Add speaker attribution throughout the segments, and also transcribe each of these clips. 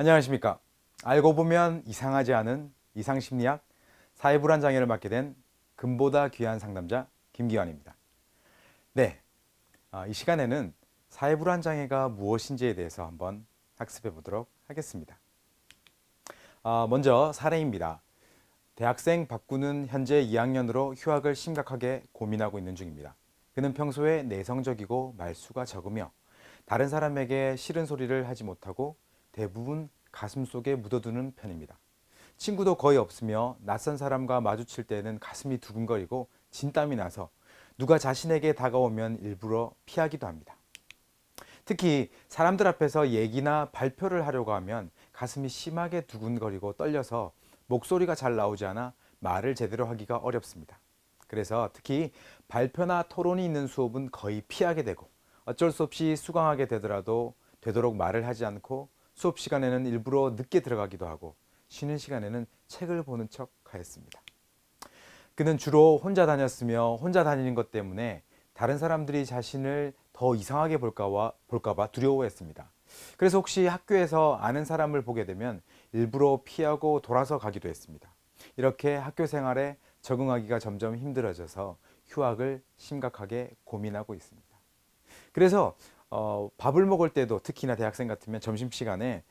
Speaker 1: 안녕하십니까. 알고 보면 이상하지 않은 이상심리학 사회불안장애를 맡게 된 금보다 귀한 상담자 김기환입니다. 네, 이 시간에는 사회불안장애가 무엇인지에 대해서 한번 학습해 보도록 하겠습니다. 먼저 사례입니다. 대학생 박구는 현재 2학년으로 휴학을 심각하게 고민하고 있는 중입니다. 그는 평소에 내성적이고 말수가 적으며 다른 사람에게 싫은 소리를 하지 못하고 대부분 가슴속에 묻어두는 편입니다. 친구도 거의 없으며 낯선 사람과 마주칠 때는 가슴이 두근거리고 진땀이 나서 누가 자신에게 다가오면 일부러 피하기도 합니다. 특히 사람들 앞에서 얘기나 발표를 하려고 하면 가슴이 심하게 두근거리고 떨려서 목소리가 잘 나오지 않아 말을 제대로 하기가 어렵습니다. 그래서 특히 발표나 토론이 있는 수업은 거의 피하게 되고 어쩔 수 없이 수강하게 되더라도 되도록 말을 하지 않고 수업 시간에는 일부러 늦게 들어가기도 하고 쉬는 시간에는 책을 보는 척 하였습니다. 그는 주로 혼자 다녔으며 혼자 다니는 것 때문에 다른 사람들이 자신을 더 이상하게 볼까봐 두려워했습니다. 그래서 혹시 학교에서 아는 사람을 보게 되면 일부러 피하고 돌아서 가기도 했습니다. 이렇게 학교 생활에 적응하기가 점점 힘들어져서 휴학을 심각하게 고민하고 있습니다. 그래서 밥을 먹을 때도 특히나 대학생 같으면 점심시간에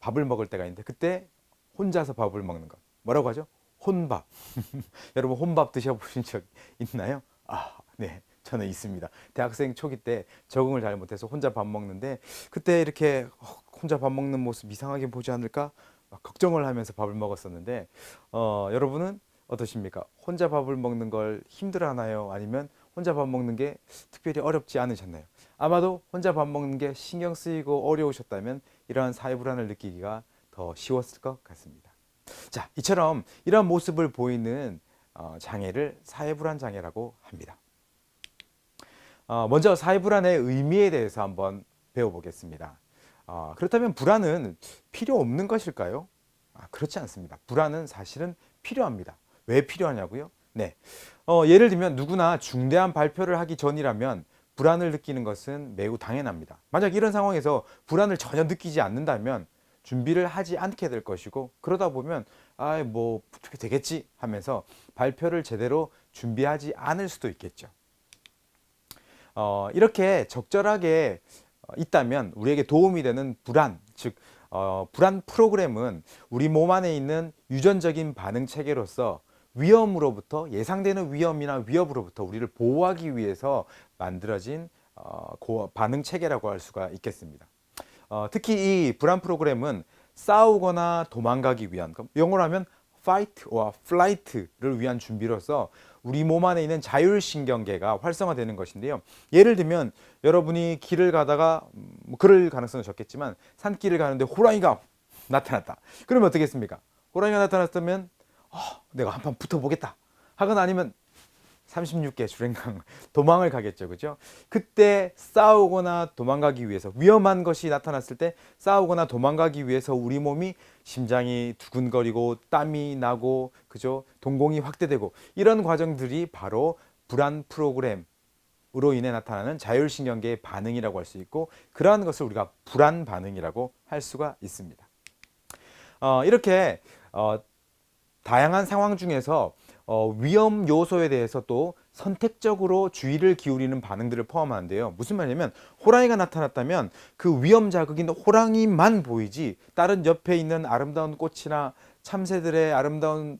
Speaker 1: 밥을 먹을 때가 있는데 그때 혼자서 밥을 먹는 것. 뭐라고 하죠? 혼밥. 여러분 혼밥 드셔보신 적 있나요? 네. 저는 있습니다. 대학생 초기 때 적응을 잘 못해서 혼자 밥 먹는데 그때 이렇게 혼자 밥 먹는 모습 이상하게 보지 않을까 막 걱정을 하면서 밥을 먹었었는데 여러분은 어떠십니까? 혼자 밥을 먹는 걸 힘들어하나요? 아니면 혼자 밥 먹는 게 특별히 어렵지 않으셨나요? 아마도 혼자 밥 먹는 게 신경 쓰이고 어려우셨다면 이러한 사회 불안을 느끼기가 더 쉬웠을 것 같습니다. 자, 이처럼 이러한 모습을 보이는 장애를 사회 불안 장애라고 합니다. 먼저 사회 불안의 의미에 대해서 한번 배워보겠습니다. 그렇다면 불안은 필요 없는 것일까요? 그렇지 않습니다. 불안은 사실은 필요합니다. 왜 필요하냐고요? 네. 예를 들면 누구나 중대한 발표를 하기 전이라면 불안을 느끼는 것은 매우 당연합니다. 만약 이런 상황에서 불안을 전혀 느끼지 않는다면 준비를 하지 않게 될 것이고 그러다 보면 뭐 어떻게 되겠지 하면서 발표를 제대로 준비하지 않을 수도 있겠죠. 이렇게 적절하게 있다면 우리에게 도움이 되는 불안, 즉 불안 프로그램은 우리 몸 안에 있는 유전적인 반응 체계로서 위험으로부터 예상되는 위험이나 위협으로부터 우리를 보호하기 위해서 만들어진 반응 체계라고 할 수가 있겠습니다. 특히 이 불안 프로그램은 싸우거나 도망가기 위한, 영어로 하면 fight or flight를 위한 준비로서 우리 몸 안에 있는 자율신경계가 활성화되는 것인데요. 예를 들면 여러분이 길을 가다가 그럴 가능성은 적겠지만 산길을 가는데 호랑이가 나타났다. 그러면 어떻겠습니까? 호랑이가 나타났다면 내가 한판 붙어보겠다 하거나 아니면 36개 주랭강 도망을 가겠죠. 그죠? 그때 싸우거나 도망가기 위해서 위험한 것이 나타났을 때 싸우거나 도망가기 위해서 우리 몸이 심장이 두근거리고 땀이 나고 그죠? 동공이 확대되고 이런 과정들이 바로 불안 프로그램으로 인해 나타나는 자율신경계의 반응이라고 할 수 있고 그러한 것을 우리가 불안 반응이라고 할 수가 있습니다. 이렇게 다양한 상황 중에서 위험 요소에 대해서 또 선택적으로 주의를 기울이는 반응들을 포함하는데요. 무슨 말이냐면 호랑이가 나타났다면 그 위험 자극인 호랑이만 보이지 다른 옆에 있는 아름다운 꽃이나 참새들의 아름다운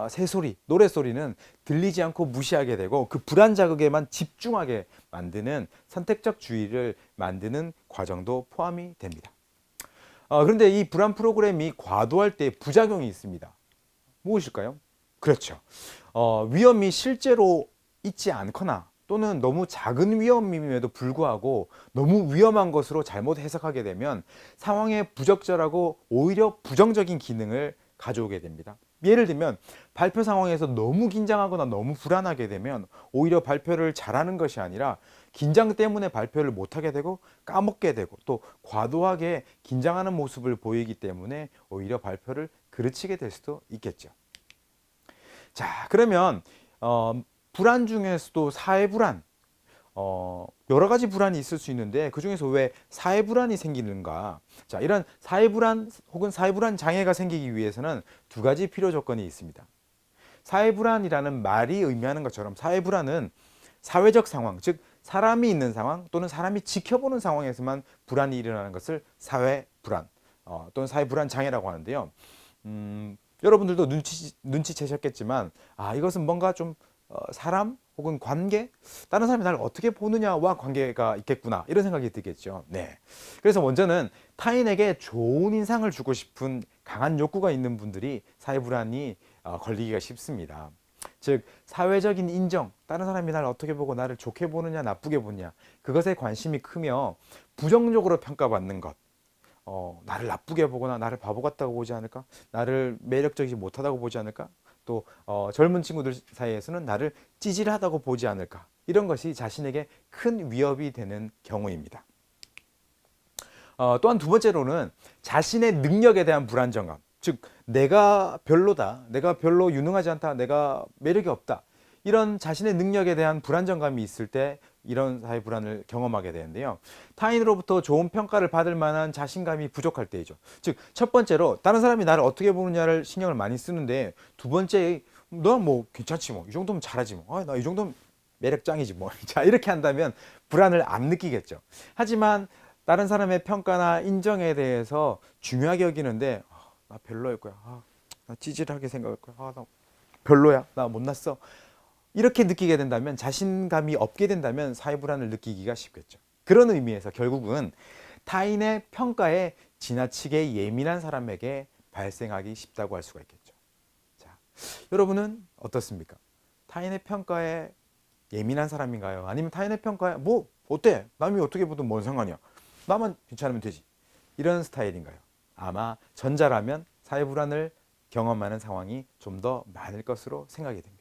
Speaker 1: 새소리, 노래소리는 들리지 않고 무시하게 되고 그 불안 자극에만 집중하게 만드는 선택적 주의를 만드는 과정도 포함이 됩니다. 그런데 이 불안 프로그램이 과도할 때 부작용이 있습니다. 무엇일까요? 그렇죠. 위험이 실제로 있지 않거나 또는 너무 작은 위험임에도 불구하고 너무 위험한 것으로 잘못 해석하게 되면 상황에 부적절하고 오히려 부정적인 기능을 가져오게 됩니다. 예를 들면 발표 상황에서 너무 긴장하거나 너무 불안하게 되면 오히려 발표를 잘하는 것이 아니라 긴장 때문에 발표를 못하게 되고 까먹게 되고 또 과도하게 긴장하는 모습을 보이기 때문에 오히려 발표를 그르치게 될 수도 있겠죠. 자, 그러면 불안 중에서도 사회 불안, 여러 가지 불안이 있을 수 있는데 그중에서 왜 사회 불안이 생기는가? 자, 이런 사회 불안 혹은 사회 불안 장애가 생기기 위해서는 두 가지 필요 조건이 있습니다. 사회 불안이라는 말이 의미하는 것처럼 사회 불안은 사회적 상황, 즉 사람이 있는 상황 또는 사람이 지켜보는 상황에서만 불안이 일어나는 것을 사회 불안 또는 사회 불안 장애라고 하는데요. 여러분들도 눈치채셨겠지만 이것은 뭔가 좀 사람 혹은 관계, 다른 사람이 나를 어떻게 보느냐와 관계가 있겠구나 이런 생각이 들겠죠. 네. 그래서 먼저는 타인에게 좋은 인상을 주고 싶은 강한 욕구가 있는 분들이 사회 불안이 걸리기가 쉽습니다. 즉 사회적인 인정, 다른 사람이 나를 어떻게 보고 나를 좋게 보느냐 나쁘게 보느냐 그것에 관심이 크며 부정적으로 평가받는 것, 나를 나쁘게 보거나 나를 바보 같다고 보지 않을까, 나를 매력적이지 못하다고 보지 않을까, 또 젊은 친구들 사이에서는 나를 찌질하다고 보지 않을까, 이런 것이 자신에게 큰 위협이 되는 경우입니다. 또한 두 번째로는 자신의 능력에 대한 불안정감, 즉 내가 별로다, 내가 별로 유능하지 않다, 내가 매력이 없다, 이런 자신의 능력에 대한 불안정감이 있을 때 이런 사회 불안을 경험하게 되는데요. 타인으로부터 좋은 평가를 받을 만한 자신감이 부족할 때이죠. 즉 첫 번째로 다른 사람이 나를 어떻게 보느냐를 신경을 많이 쓰는데, 두 번째 넌 뭐 괜찮지, 뭐 이 정도면 잘하지, 뭐 나 이 정도면 매력 짱이지 뭐. 자, 이렇게 한다면 불안을 안 느끼겠죠. 하지만 다른 사람의 평가나 인정에 대해서 중요하게 여기는데 나 별로일 거야, 나 찌질하게 생각할 거야, 나 별로야, 나 못났어, 이렇게 느끼게 된다면, 자신감이 없게 된다면 사회 불안을 느끼기가 쉽겠죠. 그런 의미에서 결국은 타인의 평가에 지나치게 예민한 사람에게 발생하기 쉽다고 할 수가 있겠죠. 자, 여러분은 어떻습니까? 타인의 평가에 예민한 사람인가요? 아니면 타인의 평가에 뭐 어때? 남이 어떻게 보든 뭔 상관이야, 나만 괜찮으면 되지, 이런 스타일인가요? 아마 전자라면 사회 불안을 경험하는 상황이 좀 더 많을 것으로 생각이 됩니다.